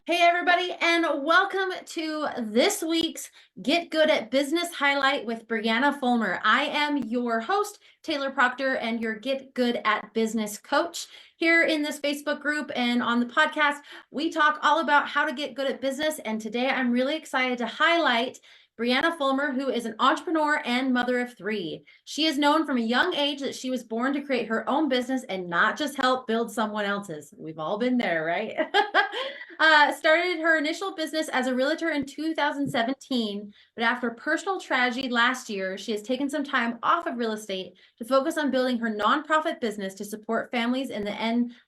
Hey, everybody, and welcome to this week's Get Good at Business highlight with Brianna Fullmer. I am your host, Taylor Proctor, and your Get Good at Business coach. Here in this Facebook group and on the podcast, we talk all about how to get good at business. And today I'm really excited to highlight Brianna Fullmer, who is an entrepreneur and mother of three. She is known from a young age that she was born to create her own business and not just help build someone else's. We've all been there, right? Started her initial business as a realtor in 2017, but after personal tragedy last year, she has taken some time off of real estate to focus on building her nonprofit business to support families in the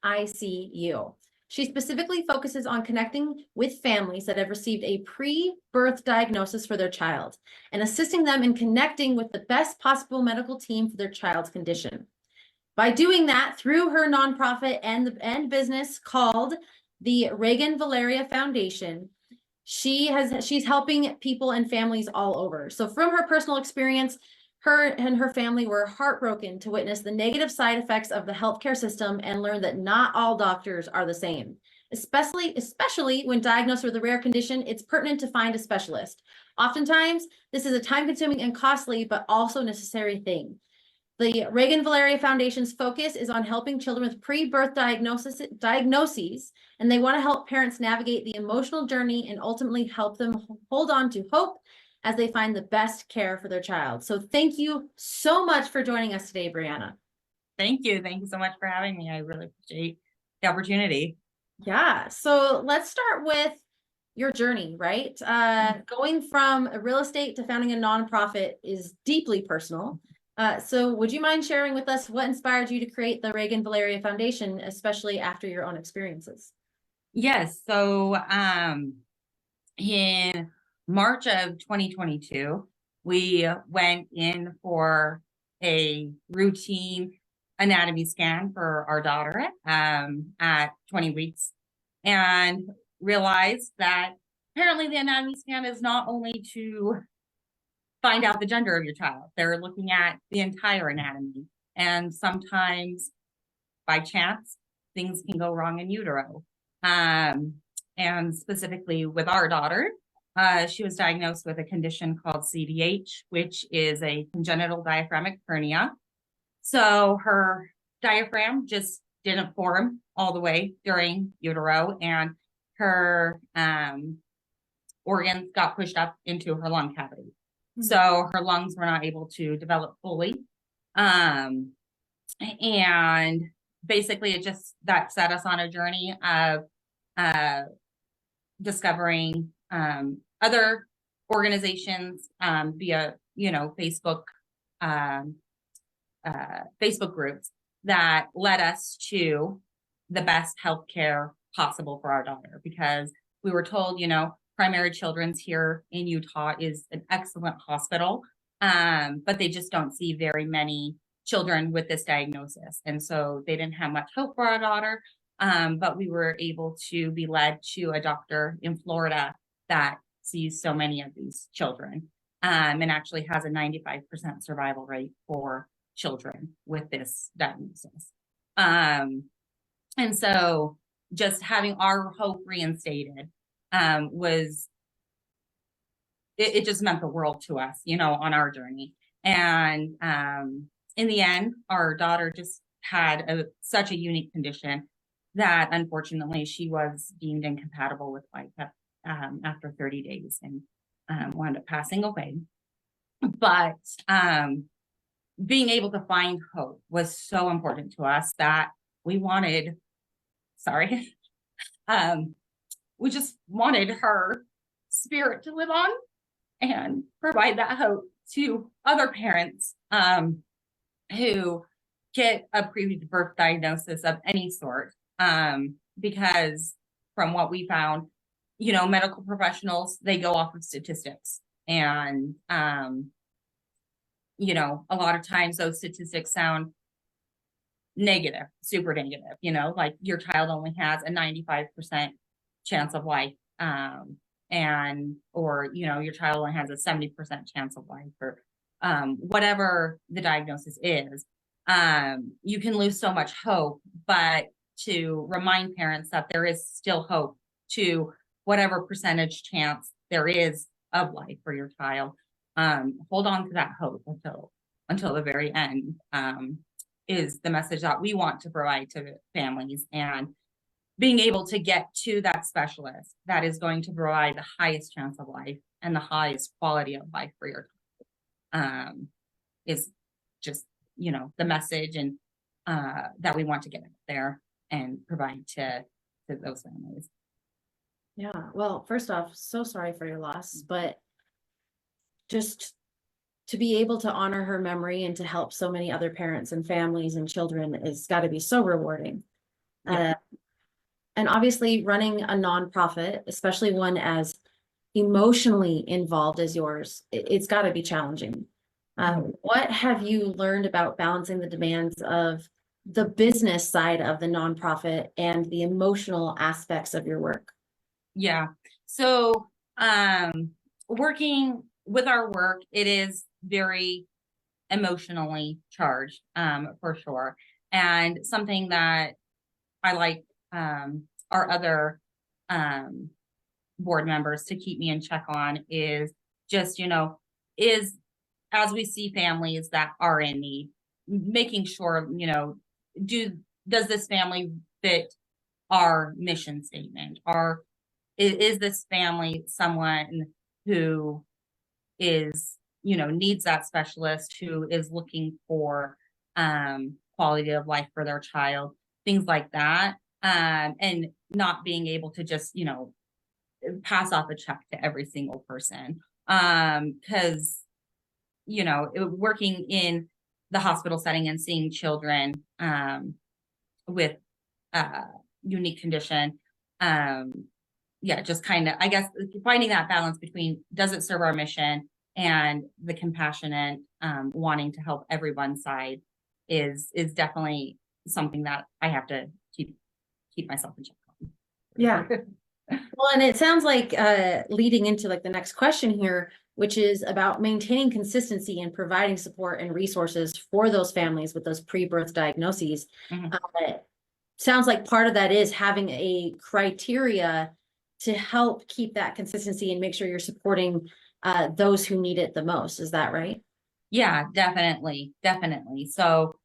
NICU. She specifically focuses on connecting with families that have received a pre-birth diagnosis for their child and assisting them in connecting with the best possible medical team for their child's condition. By doing that through her nonprofit and business called the Reagan Valeria Foundation, she's helping people and families all over. So from her personal experience, her and her family were heartbroken to witness the negative side effects of the healthcare system and learn that not all doctors are the same. Especially when diagnosed with a rare condition, it's pertinent to find a specialist. Oftentimes, this is a time-consuming and costly, but also necessary thing. The Reagan Valeria Foundation's focus is on helping children with pre-birth diagnoses, and they want to help parents navigate the emotional journey and ultimately help them hold on to hope as they find the best care for their child. So thank you so much for joining us today, Brianna. Thank you. Thank you so much for having me. I really appreciate the opportunity. Yeah. So let's start with your journey, right? Going from a real estate to founding a nonprofit is deeply personal. So would you mind sharing with us what inspired you to create the Reagan Valeria Foundation, especially after your own experiences? Yes. So in March of 2022, we went in for a routine anatomy scan for our daughter at 20 weeks and realized that apparently the anatomy scan is not only to find out the gender of your child. They're looking at the entire anatomy. And sometimes by chance, things can go wrong in utero. And specifically with our daughter, she was diagnosed with a condition called CDH, which is a congenital diaphragmatic hernia. So her diaphragm just didn't form all the way during utero, and her organs got pushed up into her lung cavity. So her lungs were not able to develop fully. And basically it just, that set us on a journey of discovering other organizations via, Facebook groups that led us to the best healthcare possible for our daughter, because we were told, Primary Children's here in Utah is an excellent hospital, but they just don't see very many children with this diagnosis. And so they didn't have much hope for our daughter, but we were able to be led to a doctor in Florida that sees so many of these children and actually has a 95% survival rate for children with this diagnosis. And so just having our hope reinstated was, it just meant the world to us, on our journey. And in the end, our daughter just had such a unique condition that unfortunately she was deemed incompatible with life after 30 days and wound up passing away. But being able to find hope was so important to us that we wanted, we just wanted her spirit to live on and provide that hope to other parents who get a pre-birth diagnosis of any sort. Because from what we found, medical professionals, they go off of statistics. And, a lot of times those statistics sound negative, super negative, like your child only has a 95% chance of life, or your child only has a 70% chance of life, or whatever the diagnosis is. You can lose so much hope, but to remind parents that there is still hope to whatever percentage chance there is of life for your child. Hold on to that hope until the very end, is the message that we want to provide to families, and being able to get to that specialist that is going to provide the highest chance of life and the highest quality of life for your child, is just, the message and that we want to get out there and provide to those families. Yeah. Well, first off, so sorry for your loss, but just to be able to honor her memory and to help so many other parents and families and children is got to be so rewarding. Yeah. And obviously running a nonprofit, especially one as emotionally involved as yours, it's got to be challenging. What have you learned about balancing the demands of the business side of the nonprofit and the emotional aspects of your work? Yeah. So, working with our work, it is very emotionally charged, for sure. And something that I like, our other, board members to keep me in check on is just, is as we see families that are in need, making sure, does this family fit our mission statement? Is this family someone who is, needs that specialist, who is looking for quality of life for their child, things like that, and not being able to just, pass off a check to every single person, because working in the hospital setting and seeing children with unique condition, just kind of, I guess, finding that balance between, does it serve our mission, and the compassionate, wanting to help everyone's side is definitely something that I have to keep myself in check on. Yeah. Well, and it sounds like leading into like the next question here, which is about maintaining consistency and providing support and resources for those families with those pre-birth diagnoses. Sounds like part of that is having a criteria to help keep that consistency and make sure you're supporting those who need it the most. Is that right? Yeah, definitely. So,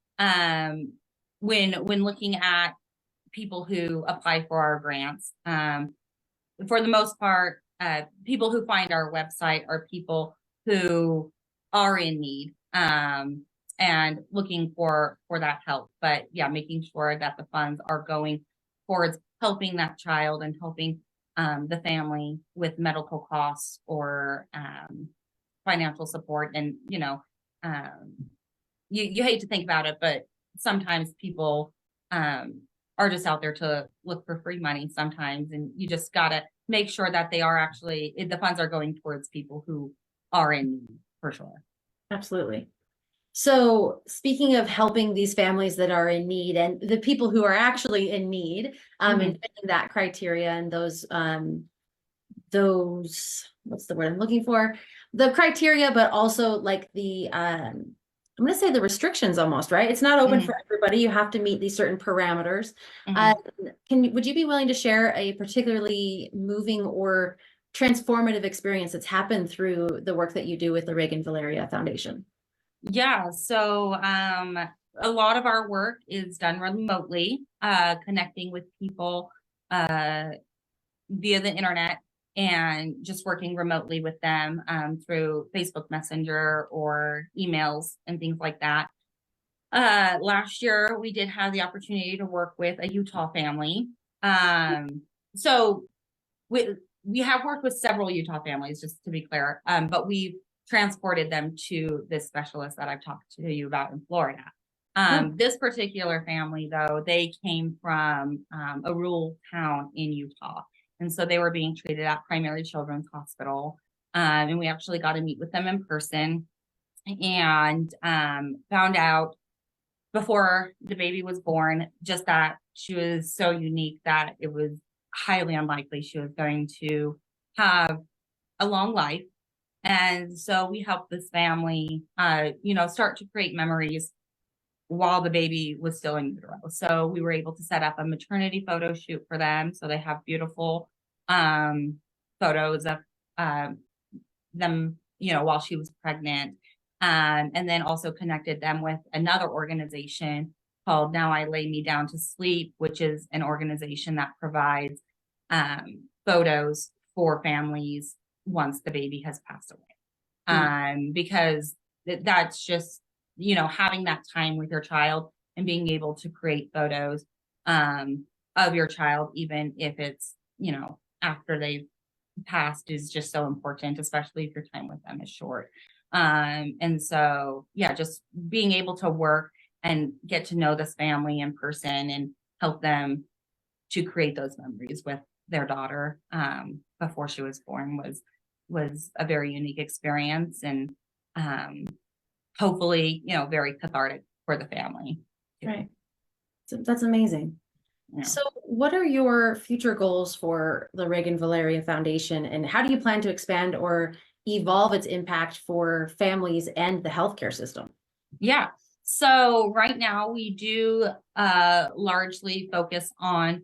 when looking at people who apply for our grants, for the most part, people who find our website are people who are in need, and looking for that help. But yeah, making sure that the funds are going towards helping that child and helping the family with medical costs or financial support. And you hate to think about it, but sometimes people are just out there to look for free money sometimes, and you just gotta make sure that they are actually, the funds are going towards people who are in need, for sure. Absolutely. So speaking of helping these families that are in need and the people who are actually in need, and fitting that criteria and those, what's the word I'm looking for? The criteria, but also like the, I'm going to say the restrictions almost, right? It's not open for everybody. You have to meet these certain parameters. Would you be willing to share a particularly moving or transformative experience that's happened through the work that you do with the Reagan Valeria Foundation? Yeah, so a lot of our work is done remotely, connecting with people via the internet, and just working remotely with them through Facebook Messenger or emails and things like that. Last year, we did have the opportunity to work with a Utah family. So we have worked with several Utah families, just to be clear, but we've transported them to this specialist that I've talked to you about in Florida. This particular family, though, they came from a rural town in Utah. And so they were being treated at Primary Children's Hospital. And we actually got to meet with them in person, and found out before the baby was born, just that she was so unique that it was highly unlikely she was going to have a long life. And so we helped this family, start to create memories while the baby was still in utero. So we were able to set up a maternity photo shoot for them. So they have beautiful photos of them, while she was pregnant. And then also connected them with another organization called Now I Lay Me Down to Sleep, which is an organization that provides photos for families once the baby has passed away. Because that's just, having that time with your child and being able to create photos of your child, even if it's, after they've passed, is just so important, especially if your time with them is short. And so, yeah, just being able to work and get to know this family in person and help them to create those memories with their daughter before she was born was a very unique experience, and hopefully, very cathartic for the family too. Right. So that's amazing. Yeah. So what are your future goals for the Reagan Valeria Foundation, and how do you plan to expand or evolve its impact for families and the healthcare system? Yeah. So right now we do largely focus on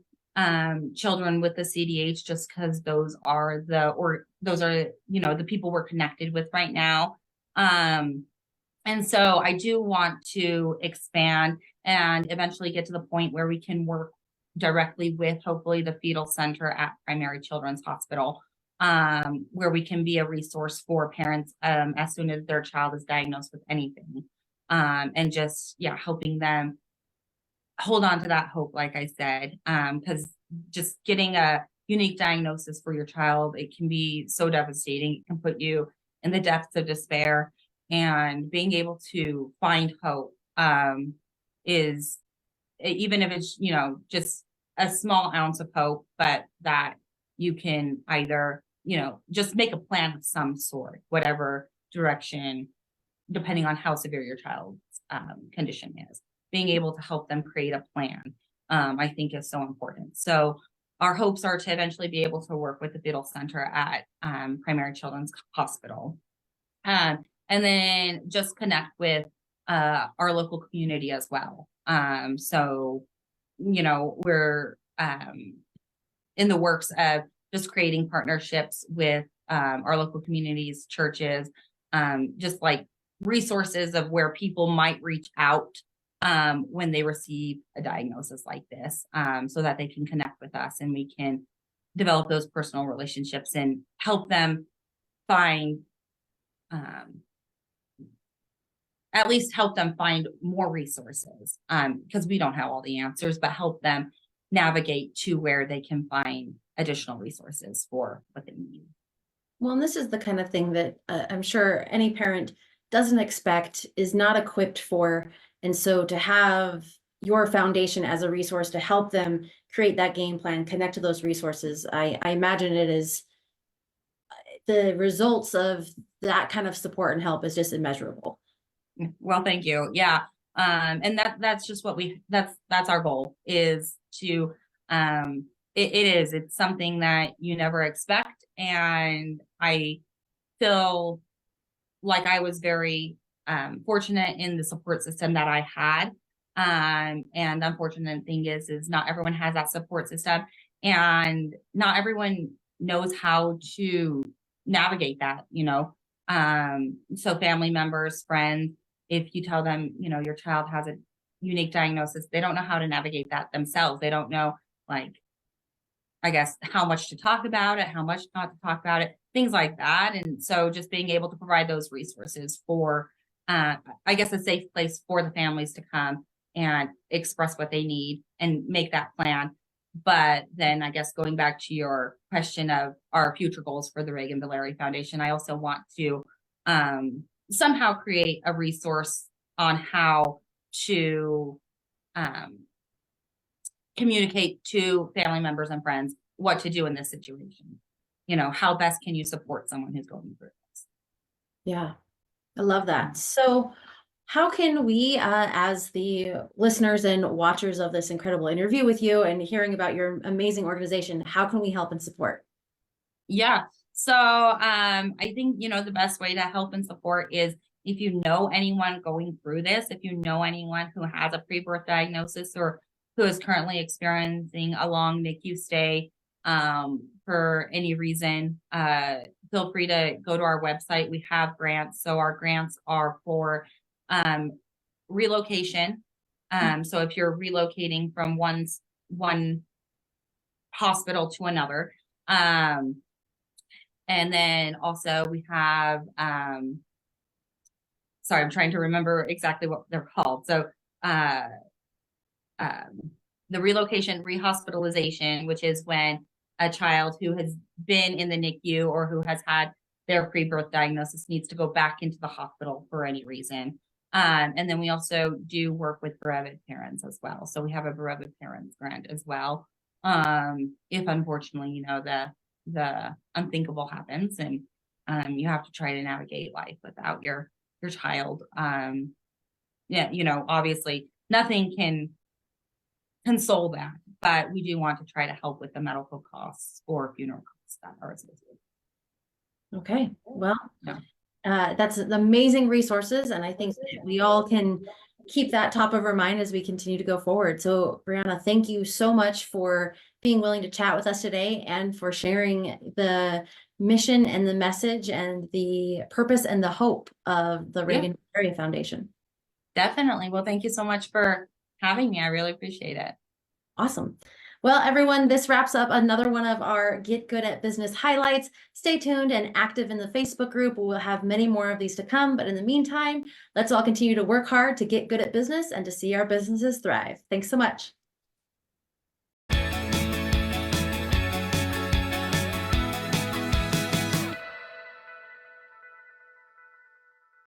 children with the CDH, just because those are the people we're connected with right now. And so I do want to expand and eventually get to the point where we can work directly with, hopefully, the fetal center at Primary Children's Hospital, where we can be a resource for parents as soon as their child is diagnosed with anything. And just, helping them hold on to that hope, like I said, because just getting a unique diagnosis for your child, it can be so devastating. It can put you in the depths of despair, and being able to find hope is, even if it's, just a small ounce of hope, but that you can either, just make a plan of some sort, whatever direction, depending on how severe your child's condition is. Being able to help them create a plan, I think, is so important. So our hopes are to eventually be able to work with the fetal center at Primary Children's Hospital. And then just connect with our local community as well. So, we're in the works of just creating partnerships with our local communities, churches, just like resources of where people might reach out when they receive a diagnosis like this, so that they can connect with us and we can develop those personal relationships and help them find, at least help them find more resources, because we don't have all the answers, but help them navigate to where they can find additional resources for what they need. Well, and this is the kind of thing that I'm sure any parent doesn't expect, is not equipped for. And so to have your foundation as a resource to help them create that game plan, connect to those resources, I imagine it is, the results of that kind of support and help is just immeasurable. Well, thank you. Yeah. And that's just what that's our goal, is to, it's something that you never expect. And I feel like I was very fortunate in the support system that I had. And the unfortunate thing is not everyone has that support system, and not everyone knows how to navigate that, so family members, friends, if you tell them, your child has a unique diagnosis, they don't know how to navigate that themselves. They don't know, like, I guess, how much to talk about it, how much not to talk about it, things like that. And so just being able to provide those resources for, I guess, a safe place for the families to come and express what they need and make that plan. But then, I guess, going back to your question of our future goals for the Reagan Valeria Foundation, I also want to somehow create a resource on how to communicate to family members and friends what to do in this situation. How best can you support someone who's going through this? Yeah, I love that. So how can we, as the listeners and watchers of this incredible interview with you and hearing about your amazing organization, how can we help and support? Yeah. So I think, the best way to help and support is, if you know anyone going through this, if you know anyone who has a pre-birth diagnosis or who is currently experiencing a long NICU stay, for any reason, feel free to go to our website. We have grants. So our grants are for relocation. So if you're relocating from one hospital to another, and then also we have, sorry, I'm trying to remember exactly what they're called. So the relocation rehospitalization, which is when a child who has been in the NICU or who has had their pre-birth diagnosis needs to go back into the hospital for any reason. And then we also do work with bereaved parents as well. So we have a bereaved parents grant as well. If unfortunately, you know, the unthinkable happens and you have to try to navigate life without your child. Yeah, you know, obviously nothing can console that, but we do want to try to help with the medical costs or funeral costs that are associated. Okay, well, Yeah. that's amazing resources, and I think that we all can keep that top of our mind as we continue to go forward. So, Brianna, thank you so much for being willing to chat with us today and for sharing the mission and the message and the purpose and the hope of the Reagan Valeria Foundation. Definitely. Well, thank you so much for having me. I really appreciate it. Awesome. Well, everyone, this wraps up another one of our Get Good at Business highlights. Stay tuned and active in the Facebook group. We'll have many more of these to come. But in the meantime, let's all continue to work hard to get good at business and to see our businesses thrive. Thanks so much.